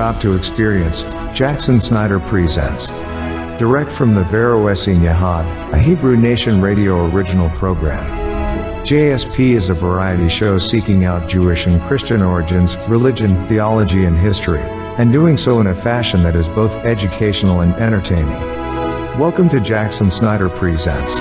about to experience, Jackson Snyder presents. Direct from the Vero Essin Yahad, a Hebrew Nation radio original program. JSP is a variety show seeking out Jewish and Christian origins, religion, theology, and history, and doing so in a fashion that is both educational and entertaining. Welcome to Jackson Snyder Presents.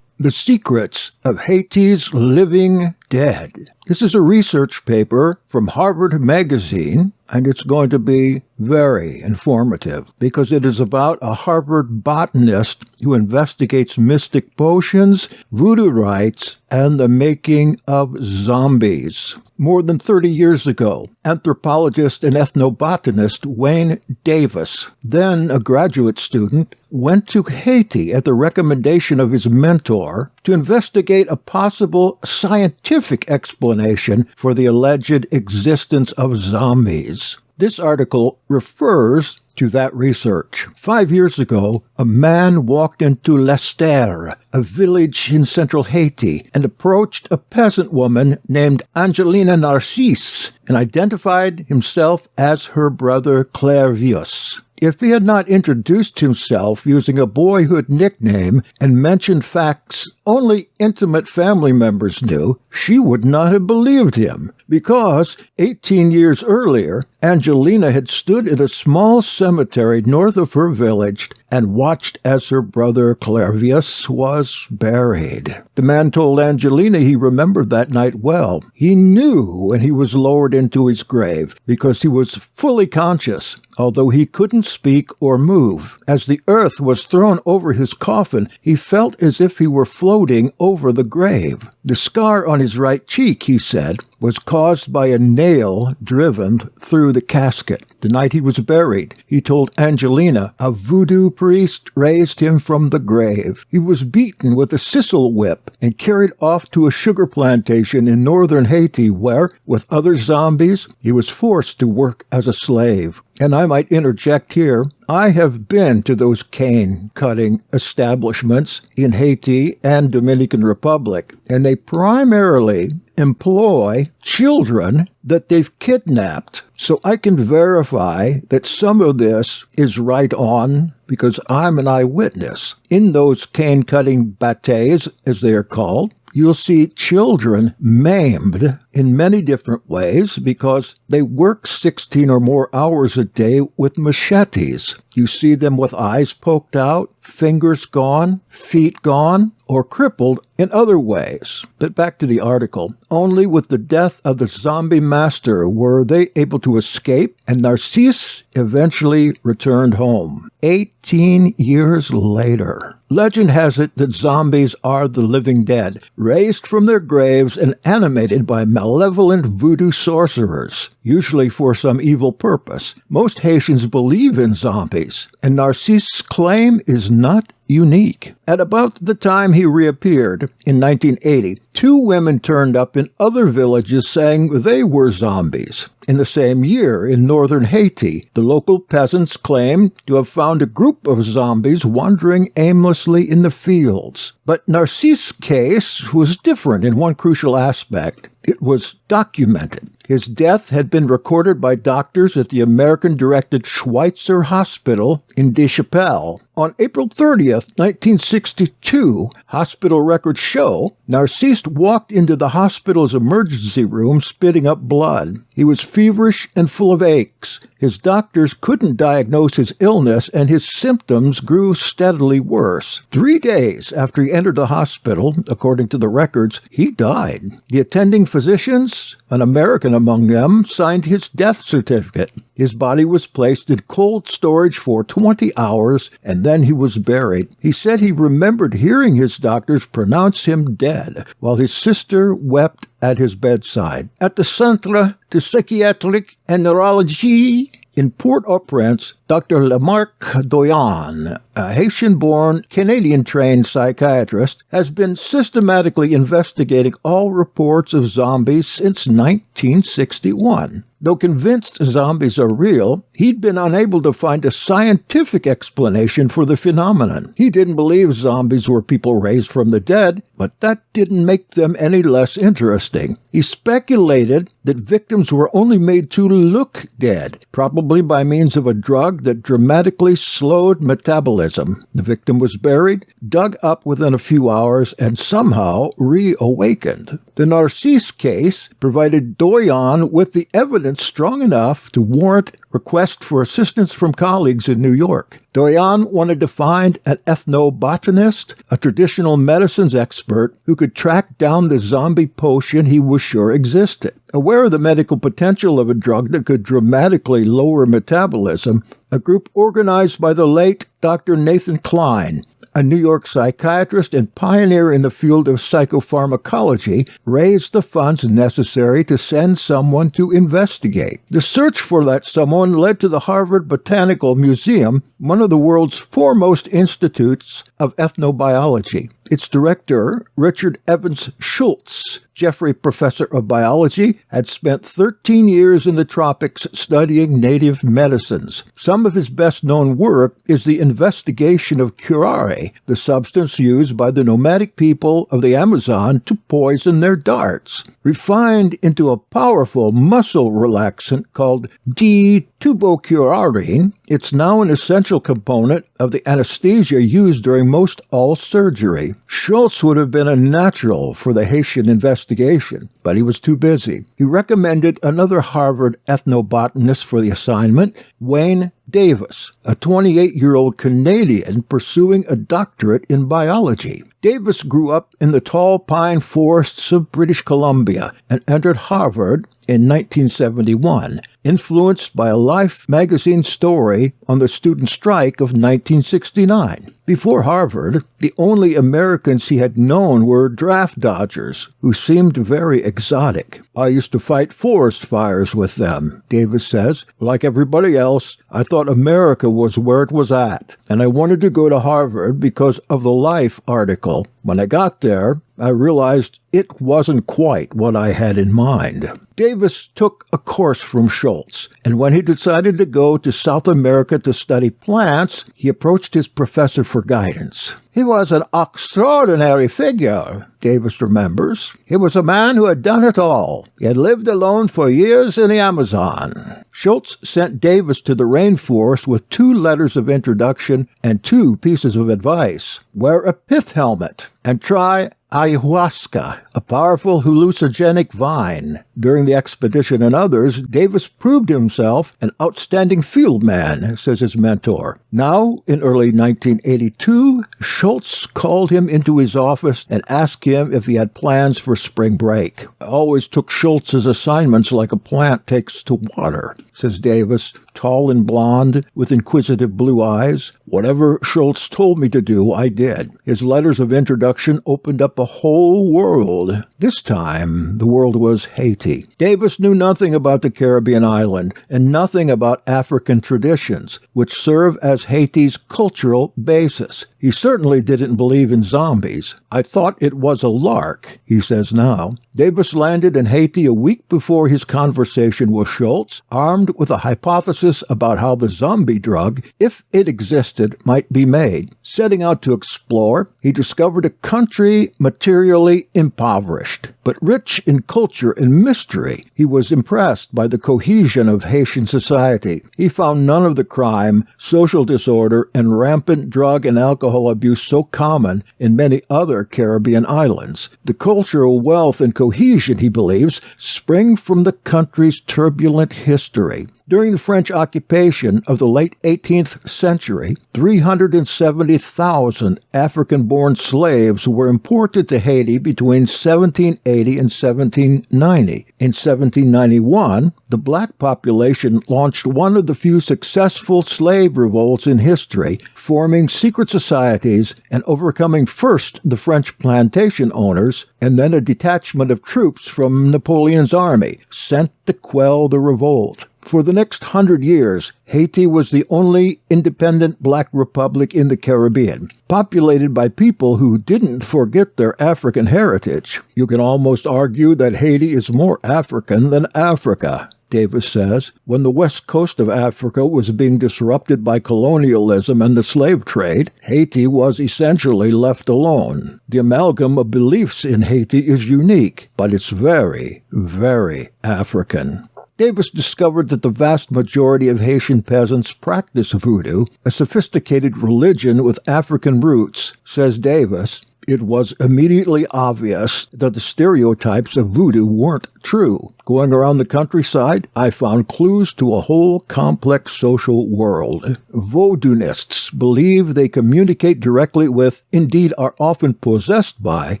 The Secrets of Haiti's Living Dead. This is a research paper from Harvard Magazine, and it's going to be very informative because it is about a Harvard botanist who investigates mystic potions, voodoo rites, and the making of zombies. More than 30 years ago, anthropologist and ethnobotanist Wayne Davis, then a graduate student, went to Haiti at the recommendation of his mentor to investigate a possible scientific explanation for the alleged existence of zombies. This article refers to that research. 5 years ago, a man walked into Lester, a village in central Haiti, and approached a peasant woman named Angelina Narcisse and identified himself as her brother Clairvius. If he had not introduced himself using a boyhood nickname and mentioned facts only intimate family members knew, she would not have believed him, because 18 years earlier, Angelina had stood in a small cemetery north of her village and watched as her brother Clairvius was buried. The man told Angelina he remembered that night well. He knew when he was lowered into his grave because he was fully conscious, although he couldn't speak or move. As the earth was thrown over his coffin, he felt as if he were floating over the grave. The scar on his right cheek, he said, was caused by a nail driven through the casket. The night he was buried, he told Angelina, a voodoo priest raised him from the grave. He was beaten with a sisal whip and carried off to a sugar plantation in northern Haiti where, with other zombies, he was forced to work as a slave. And I might interject here, I have been to those cane-cutting establishments in Haiti and Dominican Republic, and they primarily employ children that they've kidnapped. So I can verify that some of this is right on because I'm an eyewitness. In those cane-cutting bâtés, as they are called, you'll see children maimed in many different ways because they work 16 or more hours a day with machetes. You see them with eyes poked out, fingers gone, feet gone, or crippled in other ways. But back to the article. Only with the death of the zombie master were they able to escape, and Narcisse eventually returned home. 18 years later. Legend has it that zombies are the living dead, raised from their graves and animated by malevolent voodoo sorcerers, usually for some evil purpose. Most Haitians believe in zombies, and Narcisse's claim is not unique. At about the time he reappeared, in 1980, 2 women turned up in other villages saying they were zombies. In the same year, in northern Haiti, the local peasants claimed to have found a group of zombies wandering aimlessly in the fields. But Narcisse's case was different in one crucial aspect. It was documented. His death had been recorded by doctors at the American-directed Schweitzer Hospital in Deschapelle. On April 30th, 1962, hospital records show Narcisse walked into the hospital's emergency room spitting up blood. He was feverish and full of aches. His doctors couldn't diagnose his illness, and his symptoms grew steadily worse. 3 days after he entered the hospital, according to the records, he died. The attending physicians, an American among them, signed his death certificate. His body was placed in cold storage for 20 hours, and then he was buried. He said he remembered hearing his doctors pronounce him dead, while his sister wept at his bedside. At the Centre de Psychiatrique and Neurologie in Port-au-Prince, Dr. Lamarck Doyon, a Haitian-born, Canadian-trained psychiatrist, has been systematically investigating all reports of zombies since 1961. Though convinced zombies are real, he'd been unable to find a scientific explanation for the phenomenon. He didn't believe zombies were people raised from the dead, but that didn't make them any less interesting. He speculated that victims were only made to look dead, probably by means of a drug that dramatically slowed metabolism. The victim was buried, dug up within a few hours, and somehow reawakened. The Narcisse case provided Doyon with the evidence strong enough to warrant request for assistance from colleagues in New York. Doyon wanted to find an ethnobotanist, a traditional medicines expert who could track down the zombie potion he was sure existed. Aware of the medical potential of a drug that could dramatically lower metabolism, a group organized by the late Dr. Nathan Klein, a New York psychiatrist and pioneer in the field of psychopharmacology, raised the funds necessary to send someone to investigate. The search for that someone led to the Harvard Botanical Museum, one of the world's foremost institutes of ethnobiology. Its director, Richard Evans Schultz, Jeffrey Professor of Biology, had spent 13 years in the tropics studying native medicines. Some of his best-known work is the investigation of curare, the substance used by the nomadic people of the Amazon to poison their darts. Refined into a powerful muscle relaxant called D-tubocurarine, it's now an essential component of the anesthesia used during most all surgery. Schultz would have been a natural for the Haitian investigation, but he was too busy. He recommended another Harvard ethnobotanist for the assignment, Wayne Davis, a 28-year-old Canadian pursuing a doctorate in biology. Davis grew up in the tall pine forests of British Columbia and entered Harvard in 1971, influenced by a Life magazine story on the student strike of 1969. Before Harvard, the only Americans he had known were draft dodgers, who seemed very exotic. I used to fight forest fires with them, Davis says. Like everybody else, I thought America was where it was at, and I wanted to go to Harvard because of the Life article. When I got there, I realized it wasn't quite what I had in mind. Davis took a course from Schultz, and when he decided to go to South America to study plants, he approached his professor for guidance. He was an extraordinary figure, Davis remembers. He was a man who had done it all. He had lived alone for years in the Amazon. Schultz sent Davis to the rainforest with 2 letters of introduction and 2 pieces of advice. Wear a pith helmet and try ayahuasca, a powerful hallucinogenic vine. During the expedition and others, Davis proved himself an outstanding field man, says his mentor. Now, in early 1982, Schultz called him into his office and asked him if he had plans for spring break. I always took Schultz's assignments like a plant takes to water, says Davis, tall and blonde, with inquisitive blue eyes. Whatever Schultz told me to do, I did. His letters of introduction opened up a whole world. This time, the world was Haiti. Davis knew nothing about the Caribbean island and nothing about African traditions, which serve as Haiti's cultural basis. He certainly didn't believe in zombies. I thought it was a lark, he says now. Davis landed in Haiti a week before his conversation with Schultz, armed with a hypothesis about how the zombie drug, if it existed, might be made. Setting out to explore, he discovered a country materially impoverished, but rich in culture and mystery. He was impressed by the cohesion of Haitian society. He found none of the crime, social disorder, and rampant drug and alcohol abuse so common in many other Caribbean islands. The cultural wealth and cohesion, he believes, spring from the country's turbulent history. During the French occupation of the late 18th century, 370,000 African-born slaves were imported to Haiti between 1780 and 1790. In 1791, the black population launched one of the few successful slave revolts in history, forming secret societies and overcoming first the French plantation owners and then a detachment of troops from Napoleon's army, sent to quell the revolt. For the next 100 years, Haiti was the only independent black republic in the Caribbean, populated by people who didn't forget their African heritage. You can almost argue that Haiti is more African than Africa. Davis says, when the west coast of Africa was being disrupted by colonialism and the slave trade, Haiti was essentially left alone. The amalgam of beliefs in Haiti is unique, but it's very, very African. Davis discovered that the vast majority of Haitian peasants practice voodoo, a sophisticated religion with African roots. Says Davis, it was immediately obvious that the stereotypes of voodoo weren't true. Going around the countryside, I found clues to a whole complex social world. Vodunists believe they communicate directly with, indeed are often possessed by,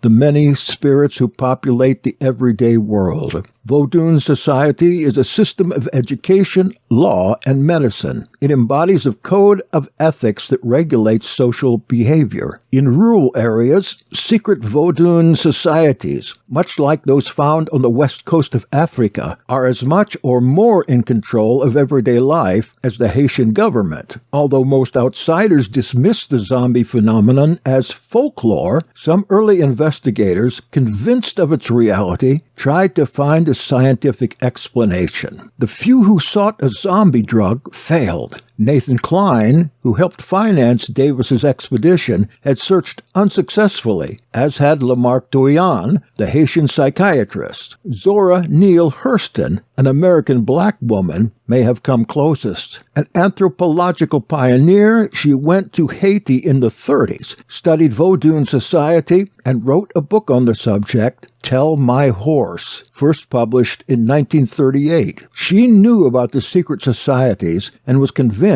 the many spirits who populate the everyday world. Vodun society is a system of education, law, and medicine. It embodies a code of ethics that regulates social behavior. In rural areas, secret Vodun societies, much like those found on the west coast of Africa, are as much or more in control of everyday life as the Haitian government. Although most outsiders dismiss the zombie phenomenon as folklore, some early investigators, convinced of its reality, tried to find a scientific explanation. The few who sought a zombie drug failed. Nathan Klein, who helped finance Davis's expedition, had searched unsuccessfully, as had Lamarck Doyon, the Haitian psychiatrist. Zora Neale Hurston, an American black woman, may have come closest. An anthropological pioneer, she went to Haiti in the 30s, studied Vodun society, and wrote a book on the subject, Tell My Horse, first published in 1938. She knew about the secret societies and was convinced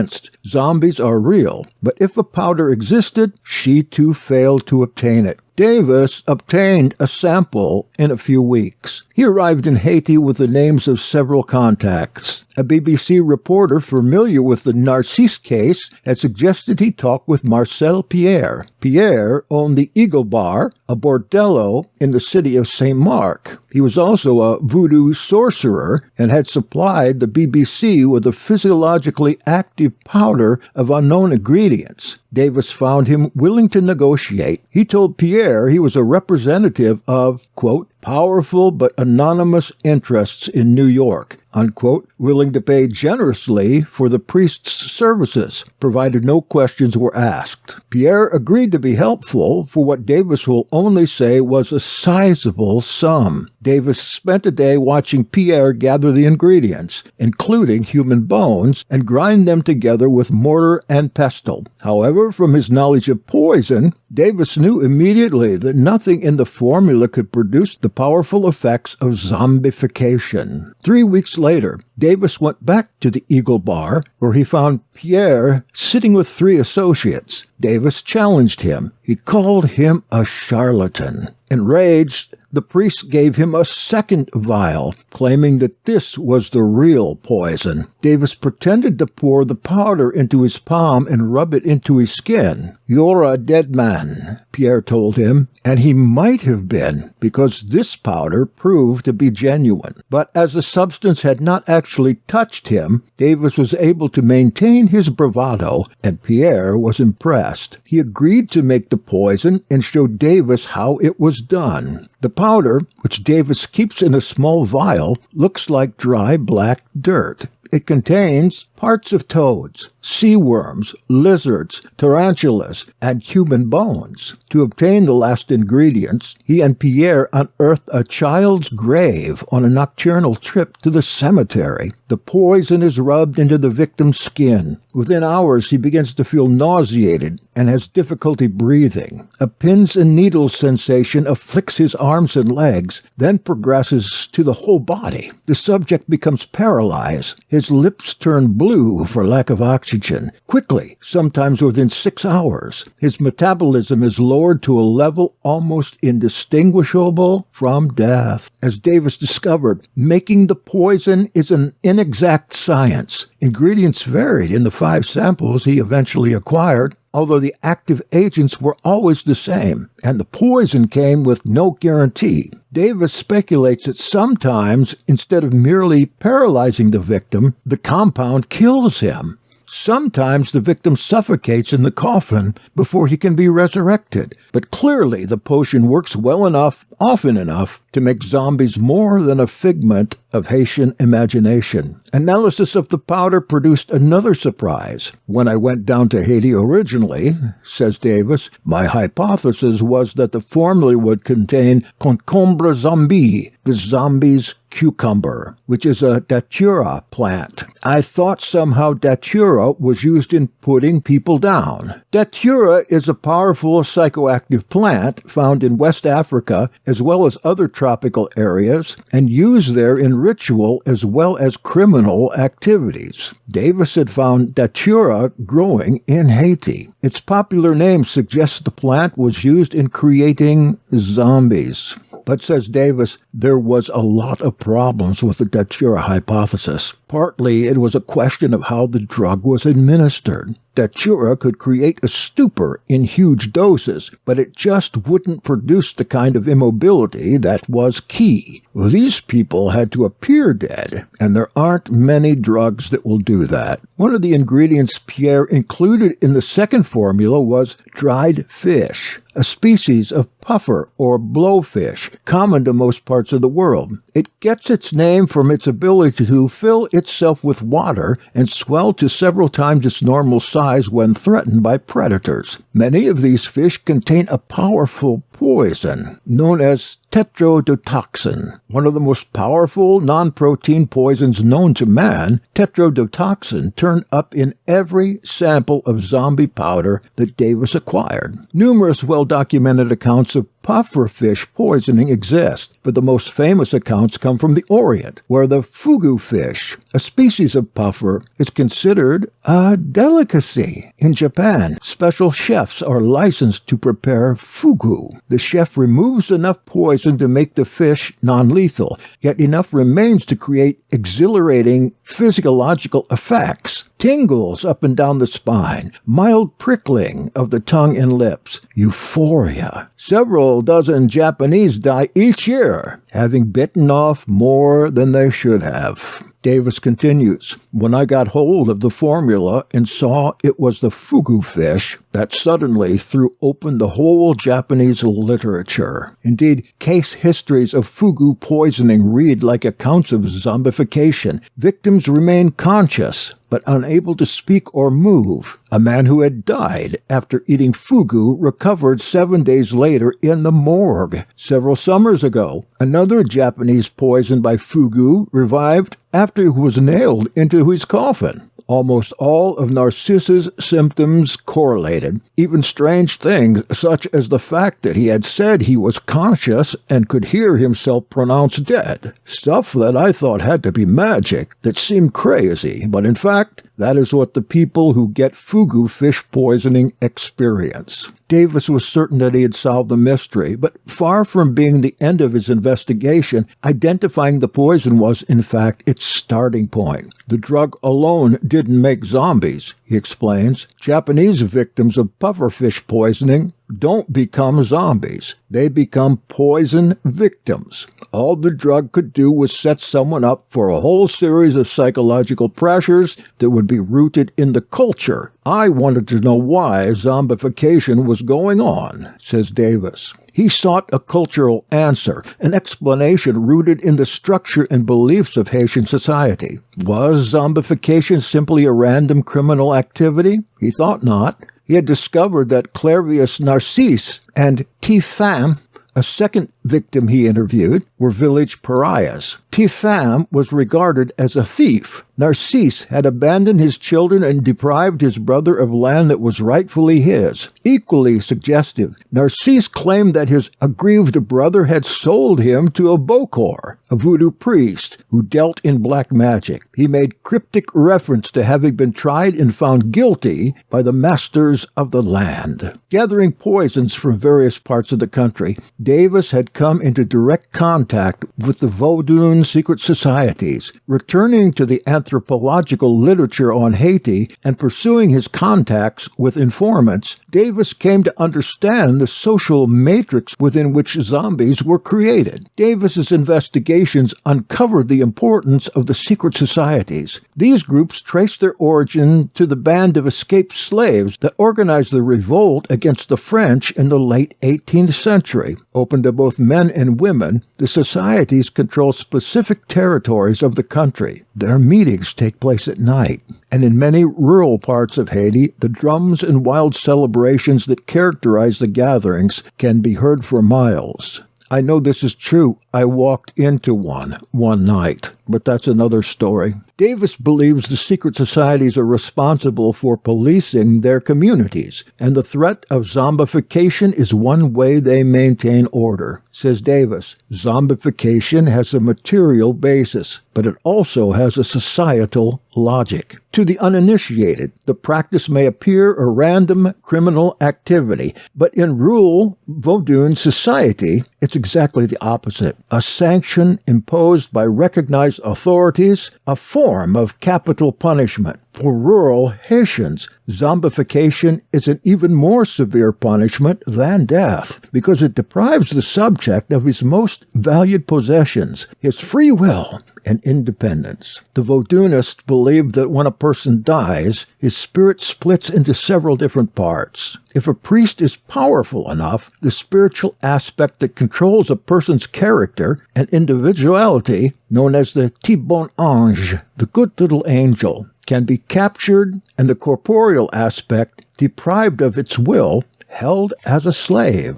zombies are real, but if a powder existed, she too failed to obtain it. Davis obtained a sample in a few weeks. He arrived in Haiti with the names of several contacts. A BBC reporter familiar with the Narcisse case had suggested he talk with Marcel Pierre. Pierre owned the Eagle Bar, a bordello in the city of St. Mark. He was also a voodoo sorcerer and had supplied the BBC with a physiologically active powder of unknown ingredients. Davis found him willing to negotiate. He told Pierre he was a representative of, quote, powerful but anonymous interests in New York, unquote, willing to pay generously for the priest's services, provided no questions were asked. Pierre agreed to be helpful for what Davis will only say was a sizable sum. Davis spent a day watching Pierre gather the ingredients, including human bones, and grind them together with mortar and pestle. However, from his knowledge of poison, Davis knew immediately that nothing in the formula could produce the powerful effects of zombification. 3 weeks later, Davis went back to the Eagle Bar, where he found Pierre sitting with 3 associates. Davis challenged him. He called him a charlatan. Enraged, the priest gave him a second vial, claiming that this was the real poison. Davis pretended to pour the powder into his palm and rub it into his skin. You're a dead man, Pierre told him, and he might have been, because this powder proved to be genuine. But as the substance had not actually touched him, Davis was able to maintain his bravado, and Pierre was impressed. He agreed to make the poison and showed Davis how it was done. The powder, which Davis keeps in a small vial, looks like dry black dirt. It contains parts of toads, sea worms, lizards, tarantulas, and human bones. To obtain the last ingredients, he and Pierre unearthed a child's grave on a nocturnal trip to the cemetery. The poison is rubbed into the victim's skin. Within hours, he begins to feel nauseated and has difficulty breathing. A pins and needles sensation afflicts his arms and legs, then progresses to the whole body. The subject becomes paralyzed. His lips turn blue for lack of oxygen. Quickly, sometimes within 6 hours, his metabolism is lowered to a level almost indistinguishable from death. As Davis discovered, making the poison is an inexact science. Ingredients varied in the 5 samples he eventually acquired, although the active agents were always the same, and the poison came with no guarantee. Davis speculates that sometimes, instead of merely paralyzing the victim, the compound kills him. Sometimes the victim suffocates in the coffin before he can be resurrected, but clearly the potion works well enough, often enough, to make zombies more than a figment of Haitian imagination. Analysis of the powder produced another surprise. When I went down to Haiti originally, says Davis, my hypothesis was that the formula would contain concombre zombie, the zombie's cucumber, which is a datura plant. I thought somehow datura was used in putting people down. Datura is a powerful psychoactive plant found in West Africa as well as other tropical areas and used there in ritual as well as criminal activities. Davis had found datura growing in Haiti. Its popular name suggests the plant was used in creating zombies. But, says Davis, there was a lot of problems with the datura hypothesis. Partly it was a question of how the drug was administered. Datura could create a stupor in huge doses, but it just wouldn't produce the kind of immobility that was key. Well, these people had to appear dead, and there aren't many drugs that will do that. One of the ingredients Pierre included in the second formula was dried fish, a species of puffer or blowfish, common to most parts of the world. It gets its name from its ability to fill itself with water and swell to several times its normal size when threatened by predators. Many of these fish contain a powerful poison known as Tetrodotoxin. One of the most powerful non-protein poisons known to man, Tetrodotoxin turned up in every sample of zombie powder that Davis acquired. Numerous well-documented accounts of pufferfish poisoning exist, but the most famous accounts come from the Orient, where the fugu fish, a species of puffer, is considered a delicacy. In Japan, special chefs are licensed to prepare fugu. The chef removes enough poison to make the fish non-lethal, yet enough remains to create exhilarating physiological effects. Tingles up and down the spine, mild prickling of the tongue and lips, euphoria. Several dozen Japanese die each year, having bitten off more than they should have. Davis continues, when I got hold of the formula and saw it was the fugu fish, that suddenly threw open the whole Japanese literature. Indeed, case histories of fugu poisoning read like accounts of zombification. Victims remain conscious, but unable to speak or move. A man who had died after eating fugu recovered 7 days later in the morgue. Several summers ago, another Japanese poisoned by fugu revived after he was nailed into his coffin. Almost all of Narcissus' symptoms correlated, even strange things such as the fact that he had said he was conscious and could hear himself pronounced dead. Stuff that I thought had to be magic, that seemed crazy, but in fact, that is what the people who get fugu fish poisoning experience. Davis was certain that he had solved the mystery, but far from being the end of his investigation, identifying the poison was, in fact, its starting point. The drug alone didn't make zombies, he explains. Japanese victims of pufferfish poisoning don't become zombies. They become poison victims. All the drug could do was set someone up for a whole series of psychological pressures that would be rooted in the culture. I wanted to know why zombification was going on, says Davis. He sought a cultural answer, an explanation rooted in the structure and beliefs of Haitian society. Was zombification simply a random criminal activity? He thought not. He had discovered that Clervius Narcisse and Tifam, a second victim he interviewed, were village pariahs. Tifam was regarded as a thief. Narcisse had abandoned his children and deprived his brother of land that was rightfully his. Equally suggestive, Narcisse claimed that his aggrieved brother had sold him to a bokor, a voodoo priest who dealt in black magic. He made cryptic reference to having been tried and found guilty by the masters of the land. Gathering poisons from various parts of the country, Davis had come into direct contact with the Vodun secret societies. Returning to the anthropological literature on Haiti and pursuing his contacts with informants, Davis came to understand the social matrix within which zombies were created. Davis's investigations uncovered the importance of the secret societies. These groups traced their origin to the band of escaped slaves that organized the revolt against the French in the late 18th century, open to both men and women, the societies control specific territories of the country. Their meetings take place at night, and in many rural parts of Haiti, the drums and wild celebrations that characterize the gatherings can be heard for miles. I know this is true. I walked into one night, but that's another story. Davis believes the secret societies are responsible for policing their communities, and the threat of zombification is one way they maintain order. Says Davis, zombification has a material basis, but it also has a societal logic. To the uninitiated, the practice may appear a random criminal activity, but in rural Vodun society, it's exactly the opposite. A sanction imposed by recognized authorities, a form of capital punishment. For rural Haitians, zombification is an even more severe punishment than death, because it deprives the subject of his most valued possessions, his free will and independence. The Vodunists believe that when a person dies, his spirit splits into several different parts. If a priest is powerful enough, the spiritual aspect that controls a person's character and individuality, known as the petit bon ange, the good little angel, can be captured, and the corporeal aspect, deprived of its will, held as a slave.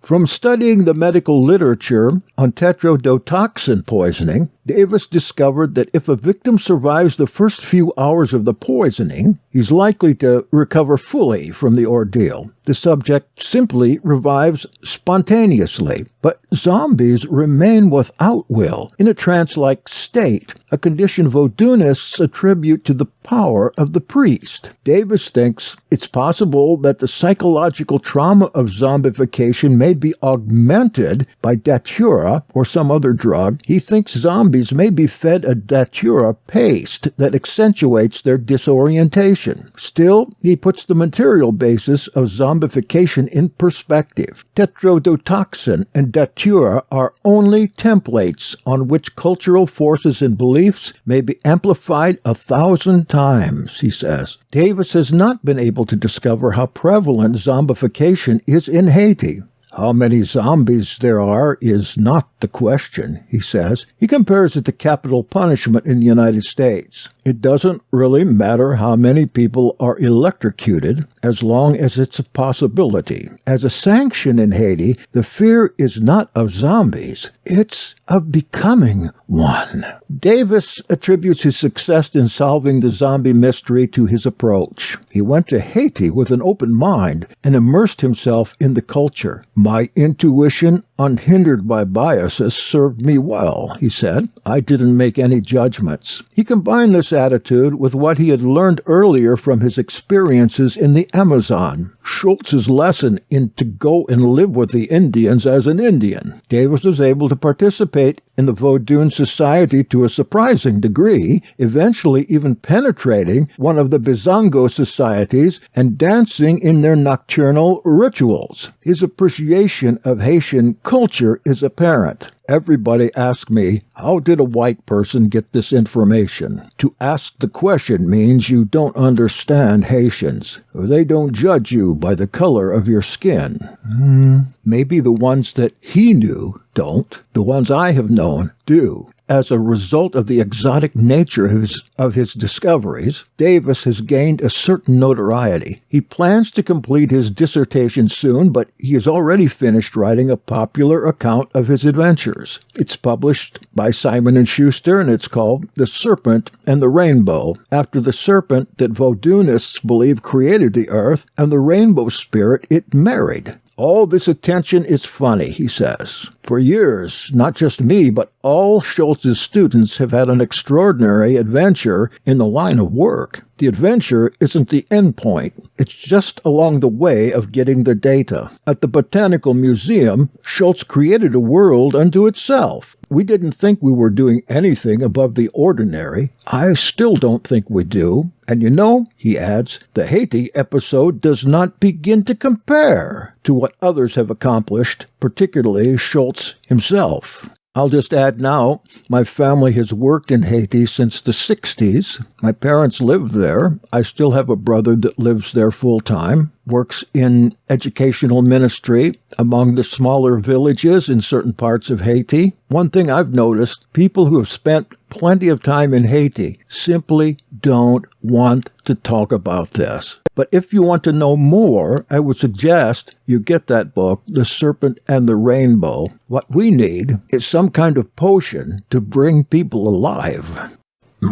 From studying the medical literature on tetrodotoxin poisoning, Davis discovered that if a victim survives the first few hours of the poisoning, he's likely to recover fully from the ordeal. The subject simply revives spontaneously, but zombies remain without will, in a trance-like state, a condition Vodunists attribute to the power of the priest. Davis thinks it's possible that the psychological trauma of zombification may be augmented by datura or some other drug. He thinks zombies may be fed a datura paste that accentuates their disorientation. Still, he puts the material basis of zombification in perspective. Tetrodotoxin and datura are only templates on which cultural forces and beliefs may be amplified 1,000 times, he says. Davis has not been able to discover how prevalent zombification is in Haiti. How many zombies there are is not the question, he says. He compares it to capital punishment in the United States. It doesn't really matter how many people are electrocuted as long as it's a possibility. As a sanction in Haiti, the fear is not of zombies, it's of becoming one. Davis attributes his success in solving the zombie mystery to his approach. He went to Haiti with an open mind and immersed himself in the culture. My intuition, unhindered by biases, served me well, he said. I didn't make any judgments. He combined this attitude with what he had learned earlier from his experiences in the Amazon. Schultz's lesson in to go and live with the Indians as an Indian. Davis was able to participate in the Vodun society to a surprising degree, eventually even penetrating one of the Bizango societies and dancing in their nocturnal rituals. His appreciation of Haitian culture is apparent. Everybody asks me, how did a white person get this information? To ask the question means you don't understand Haitians. They don't judge you by the color of your skin. Maybe the ones that he knew don't. The ones I have known do. As a result of the exotic nature of his discoveries, Davis has gained a certain notoriety. He plans to complete his dissertation soon, but he has already finished writing a popular account of his adventures. It's published by Simon & Schuster, and it's called The Serpent and the Rainbow, after the serpent that Vodunists believe created the earth and the rainbow spirit it married. All this attention is funny, he says. For years, not just me, but all Schultz's students have had an extraordinary adventure in the line of work. The adventure isn't the end point. It's just along the way of getting the data. At the Botanical Museum, Schultz created a world unto itself. We didn't think we were doing anything above the ordinary. I still don't think we do. And you know, he adds, the Haiti episode does not begin to compare to what others have accomplished, particularly Schultz himself. I'll just add now, my family has worked in Haiti since the 60s. My parents lived there. I still have a brother that lives there full time, works in educational ministry among the smaller villages in certain parts of Haiti. One thing I've noticed, people who have spent plenty of time in Haiti simply don't want to talk about this. But if you want to know more, I would suggest you get that book, The Serpent and the Rainbow. What we need is some kind of potion to bring people alive.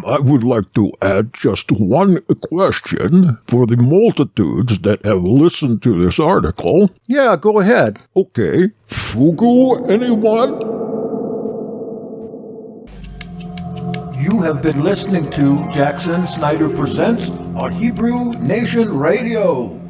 I would like to add just one question for the multitudes that have listened to this article. Yeah, go ahead. Okay. Fugu, anyone? You have been listening to Jackson Snyder Presents on Hebrew Nation Radio.